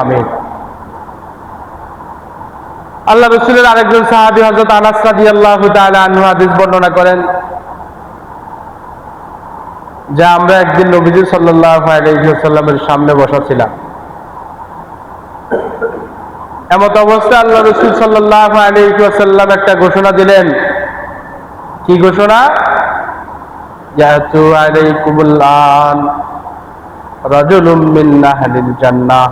আমিন। আল্লাহ রাসূলের আরেকজন সাহাবী হযরত আনাস রাদিয়াল্লাহু তাআলা আনহু হাদিস বর্ণনা করেন যে আমরা একদিন নবীজি সাল্লাল্লাহু আলাইহি ওয়াসাল্লামের সামনে বসা ছিলাম। এমত অবস্থায় আল্লাহ রাসূল সাল্লাল্লাহু আলাইহি ওয়াসাল্লাম একটা ঘোষণা দিলেন। কি ঘোষণা? ইয়াতু আলাইকুমুল আন রাজুলুম মিন আহলিল জান্নাহ।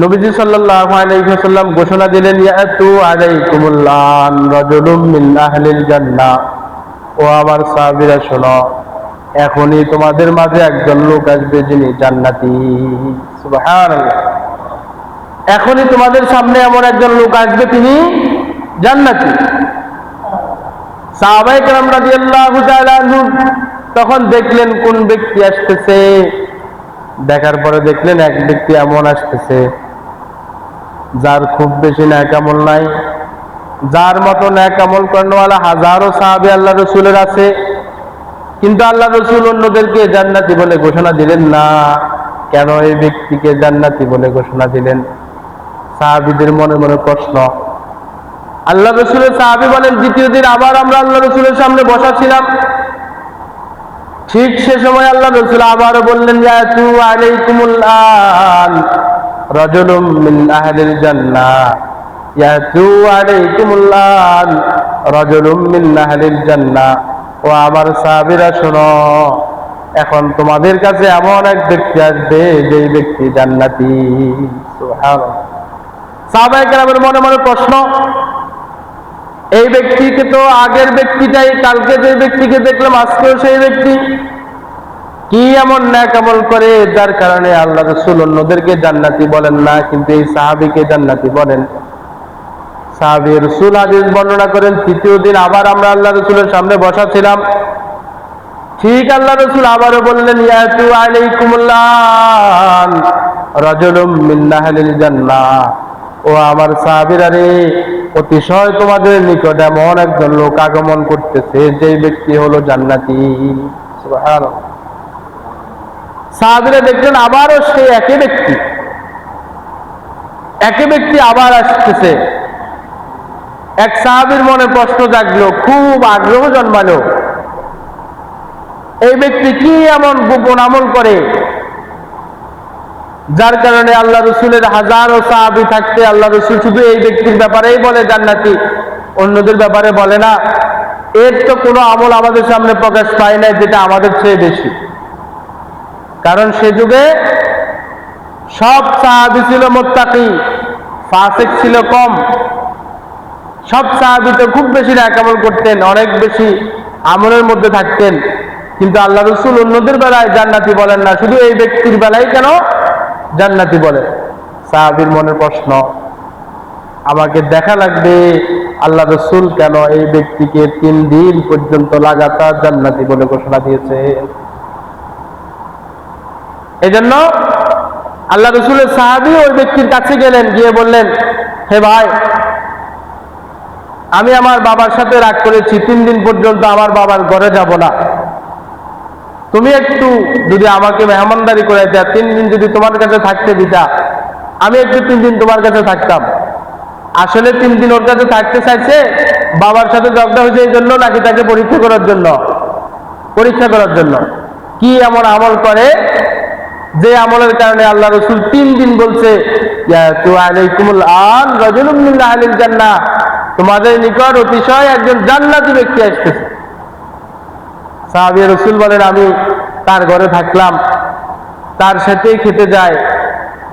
নবীজি সাল্লাল্লাহু আলাইহি ওয়াসাল্লাম ঘোষণা দিলেন, ইয়াতু আলাইকুমুল আন রাজুলুম মিন আহলিল জান্নাহ। ও আমার সাহাবীরা শোনো, এখনই তোমাদের মাঝে একজন লোক আসবে যিনি জান্নাতি। সুবহানাল্লাহ। এখনই তোমাদের সামনে এমন একজন লোক আসবে তিনি জান্নাতি। সাহাবায়ে কেরাম রাদিয়াল্লাহু তাআলা আনহু তখন দেখলেন কোন ব্যক্তি আসতেছে। দেখার পরে দেখলেন এক ব্যক্তি এমন আসতেছে যার খুব বেশি নেক আমল নাই, যার মতো নেক আমল করানোওয়ালা হাজারো সাহাবী আল্লাহ রাসূলের আছে, কিন্তু আল্লাহ রাসূল অন্যদেরকে জান্নাতি বলে ঘোষণা দিলেন না। কেন এই ব্যক্তিকে জান্নাতি বলে ঘোষণা দিলেন? সাহাবীদের মনে মনে প্রশ্ন। আল্লাহ রাসূলের সাহাবী বলেন, দ্বিতীয় দিন আবার আমরা আল্লাহ রাসূলের সামনে বসা ছিলাম। ঠিক সে সময় আল্লাহ রাসূল আবারও বললেন, ইয়াতু আলাইকুমুল আন রাজুলুম মিন আহলিল জান্নাহ। ইয়াতু আলাইকুমুল আন রাজুলুম মিন আহলিল জান্নাহ। ও আমার সাহাবীরা শোনো, এখন তোমাদের কাছে এমন এক ব্যক্তি আসবে যেই ব্যক্তি জান্নাতি। সুবহানাল্লাহ। সাহাবায়ে কেরামের মনে মনে প্রশ্ন, এই ব্যক্তিকে তো আগের ব্যক্তিটাই, কালকে যে ব্যক্তিকে দেখলাম আজকেও সেই ব্যক্তি, কি এমন নেক আমল করে যার কারণে আল্লাহ রাসূল অন্যদেরকে জান্নাতি বলেন না, কিন্তু এই সাহাবীকে জান্নাতি বলেন? সাহাবী রাসূল হাদিস বর্ণনা করেন, তৃতীয় দিন আবার আমরা আল্লাহ রাসূলের সামনে বসা ছিলাম। ঠিক আল্লাহ রাসূল আবারও বললেন, ইয়াতু আলাইকুমুল আন রাজুলুম মিন আহলিল জান্নাহ। ও আমার সাহাবীরা রে, অতিশয় তোমাদের নিকট এমন একজন লোক আগমন করতেছে যেই ব্যক্তি হলো জান্নাতি। সুবহানাল্লাহ। সাহাবীরা দেখলেন আবারও সেই একই ব্যক্তি আবার আসতেছে। এক সাহাবীর মনে প্রশ্ন জাগলো, খুব আগ্রহ জন্মালো, এই ব্যক্তি কি এমন গোপন আমল করে যার কারণে আল্লাহ রাসূলের হাজারো সাহাবী থাকতে আল্লাহ রাসূল শুধু এই ব্যক্তির ব্যাপারেই বলে জান্নাতি, অন্যদের ব্যাপারে বলে না? এর তো কোনো আমল আমাদের সামনে প্রকাশ পায় না যেটা আমাদের চেয়ে বেশি। কারণ সে যুগে সব সাহাবী ছিল মুত্তাকি, ফাসিক ছিল কম। সব সাহাবী তো খুব বেশি নেক আমল করতেন, অনেক বেশি আমলের মধ্যে থাকতেন, কিন্তু আল্লাহ রাসূল অন্যদের বেলায় জান্নাতি বলেন না, শুধু এই ব্যক্তির বেলায় কেন জান্নাতি বলে? সাহাবীর মনের প্রশ্ন, আমাকে দেখা লাগবে আল্লাহ রাসূল কেন এই ব্যক্তিকে 3 দিন পর্যন্ত লাগাতার জান্নাতি বলে ঘোষণা দিয়েছে। এজন্য আল্লাহ রাসূলের সাহাবী ওই ব্যক্তির কাছে গেলেন, গিয়ে বললেন, হে ভাই, আমি আমার বাবার সাথে রাগ করেছি, 3 দিন পর্যন্ত আমার বাবার ঘরে যাব না। তুমি একটু যদি আমাকে মেহমানদারি করে দেয়া, 3 দিন যদি তোমার কাছে থাকতে দিতা, আমি একটু 3 দিন তোমার কাছে থাকতাম। আসলে 3 দিন ওর কাছে থাকতে চাইছে বাবার সাথে ঝগড়া হয়েছে এই জন্য, নাকি তাকে পরীক্ষা করার জন্য কি এমন আমল করে যে আমলের কারণে আল্লাহ রাসূল 3 দিন বলছে, ইয়াতু আলাইকুমুল আন রাজুলুম মিন আহলিল জান্নাহ, তোমাদের নিকট অতিশয় একজন জান্নাতি ব্যক্তি আসতেছে। সাহাবী রাসূল বলেন, আমি তার ঘরে থাকলাম, তার সাথেই খেতে যায়,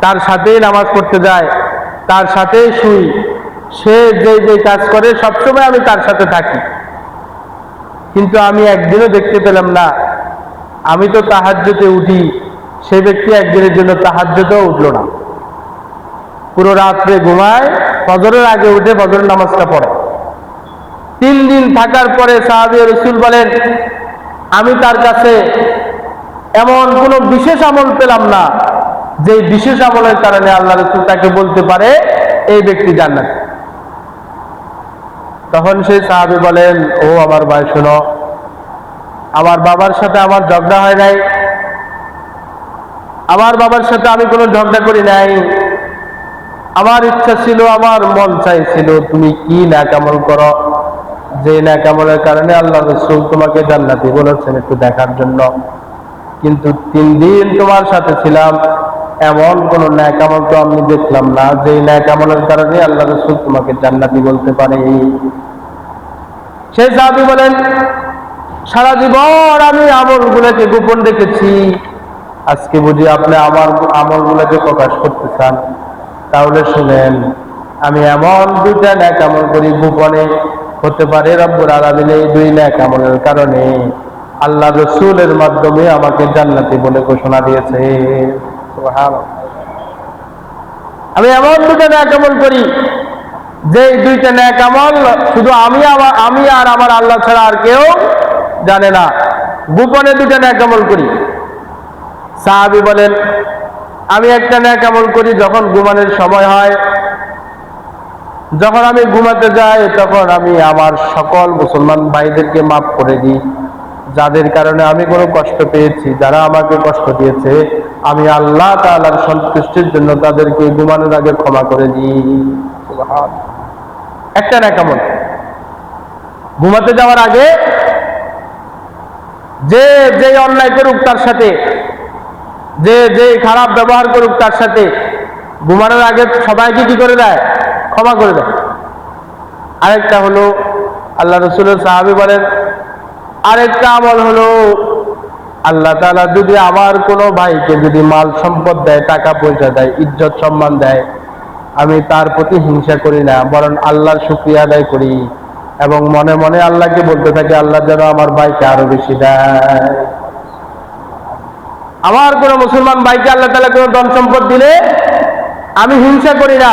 তার সাথেই নামাজ পড়তে যায়, তার সাথেই শুই, সে যে কাজ করে সবসময় আমি তার সাথে থাকি, কিন্তু আমি একদিনও দেখতে পেলাম না, আমি তো তাহাজ্জুদে উঠি, সেই ব্যক্তি একদিনের জন্য তাহাজ্জুদেও উঠলো না, পুরো রাত্রে ঘুমায়, ফজরের আগে উঠে ফজরের নামাজটা পড়ে। 3 দিন থাকার পরে সাহাবী রাসূল বলেন, আমি তার কাছে এমন কোনো বিশেষ আমল পেলাম না যে বিশেষ আমলের কারণে আল্লাহ রাসূল তাকে বলতে পারে এই ব্যক্তি জান্নাতি। তখন সেই সাহাবী বলেন, ও আমার ভাই শোনো, আমার বাবার সাথে আমার ঝগড়া হয় নাই, আমার বাবার সাথে আমি কোনো ঝগড়া করি নাই, আমার ইচ্ছা ছিল, আমার মন চাইছিল তুমি কি নেক আমল করো, যে নেক আমলের কারণে আল্লাহ রাসূল তোমাকে জান্নাতি বলেছেন একটু দেখার জন্য। কিন্তু 3 দিন তোমার সাথে ছিলাম, এমন কোন নেক আমল তো আমি দেখলাম না যে নেক আমলের কারণে আল্লাহ রাসূল তোমাকে জান্নাতি বলতে পারে। সেই সাহাবী বলেন, সারা জীবন আমি আমলগুলোকে গোপন রেখেছি, আজকে বুঝি আপনি আমার আমলগুলোকে প্রকাশ করতে চান, তাহলে শুনেন, আমি এমন 2টা নেক আমল করি গোপনে, হতে পারে রব্বুল আলামিন এই 2 নেক আমলের কারণে আল্লাহ রাসূলের মাধ্যমে আমাকে জান্নাতি বলে ঘোষণা দিয়েছে। সুবহানাল্লাহ। আমি এমন 2টা নেক আমল করি যে 2টা নেক আমল শুধু আমি আর আমার আল্লাহ ছাড়া আর কেউ জানে না, গোপনে 2টা নেক আমল করি। সাহাবী বলেন, আমি একটা নেক আমল করি যখন ঘুমানোর সময় হয়, যখন আমি ঘুমাতে যাই তখন আমি আমার সকল মুসলমান ভাইদেরকে মাফ করে দিই, যাদের কারণে আমি কোনো কষ্ট পেয়েছি, যারা আমাকে কষ্ট দিয়েছে, আমি আল্লাহ তাআলার সন্তুষ্টির জন্য তাদেরকে ঘুমানোর আগে ক্ষমা করে দিই। সুবহানাল্লাহ। একটা নেক আমল, ঘুমাতে যাওয়ার আগে যে অন্যায় করুক তার সাথে, যে খারাপ ব্যবহার করুক তার সাথে, ঘুমানোর আগে সবাইকে কি করে দেয়? ক্ষমা করে দেয়। আরেকটা হলো, আল্লাহ রাসূলের সাহাবী বলেন, আরেকটা আমল হলো, আল্লাহ তাআলা যদি আমার কোনো ভাইকে যদি মাল সম্পদ দেয়, টাকা পয়সা দেয়, ইজ্জত সম্মান দেয়, আমি তার প্রতি হিংসা করি না, বরং আল্লাহর শুকরিয়া আদায় করি এবং মনে মনে আল্লাহকে বলতে থাকি, আল্লাহ যেন আমার ভাইকে আরো বেশি দেয়। আমার কোনো মুসলমান ভাইকে আল্লাহ তাআলা কোনো ধন সম্পদ দিলে আমি হিংসা করি না,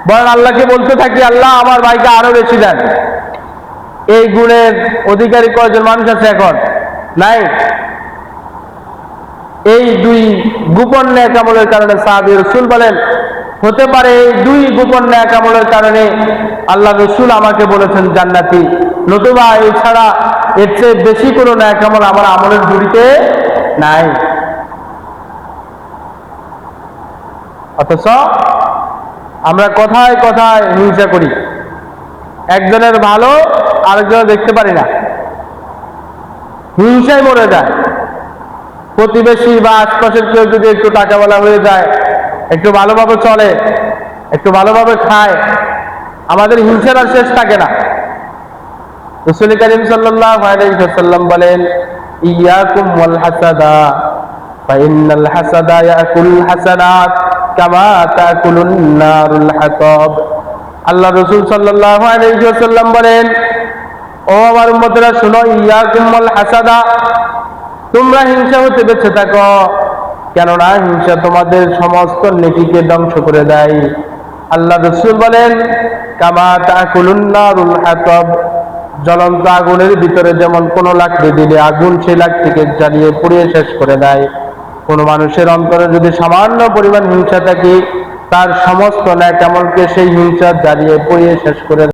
বরং আল্লাহকে বলতে থাকি, আল্লাহ আমার ভাইকে আরো বেশি দেন। এই গুণের অধিকারী কয়জন মানুষ আছে এখন? নাই। এই 2 গোপন নেক আমলের কারণে সাহাবী রাসূল বলেন, হতে পারে এই 2 গোপন নেক আমলের কারণে আল্লাহ রাসূল আমাকে বলেছেন জান্নাতি, নতুবা এছাড়া এর চেয়ে বেশি কোনো নেক আমল আমার আমলের ঝুড়িতে নাই। অথচ আমরা কথায় কথায় হিংসা করি, একজনের ভালো আরেকজনের দেখতে পারি না, হিংসায় মরে যায়। প্রতিবেশী বা আশপাশের কেউ যদি একটু টাকাওয়ালা হয়ে যায়, একটু ভালোভাবে চলে, একটু ভালোভাবে খায়, আমাদের হিংসার আর শেষ থাকে না। রাসূল কারীম সাল্লাল্লাহু আলাইহি ওয়াসাল্লাম বলেন, ইয়াকুম ওয়াল হাসাদা ফাইন্নাল হাসাদা ইয়াকুল হাসানাত কামা তাকুলুন নারুল হাতাব। আল্লাহ রাসূল সাল্লাল্লাহু আলাইহি ওয়াসাল্লাম বলেন, ও আমার উম্মতেরা শুনো, ইয়াকুম ওয়াল হাসাদা, তোমরা হিংসা হতে বেঁচে থাকো, কেননা হিংসা তোমাদের সমস্ত নেকিকে ধ্বংস করে দেয়। আল্লাহ রাসূল বলেন, কামা তাকুলুন নারুল হাতাব, জ্বলন্ত আগুনের ভিতরে যেমন কোন লাকড়ি দিলে আগুন সেই লাকড়িকে জ্বালিয়ে পুড়িয়ে শেষ করে দেয়, কোন মানুষের অন্তরে যদি সামান্য পরিমাণ হিংসা থাকে, তার সমস্ত নেক আমলকে সেই হিংসা জ্বালিয়ে পুড়িয়ে শেষ করে দেয়।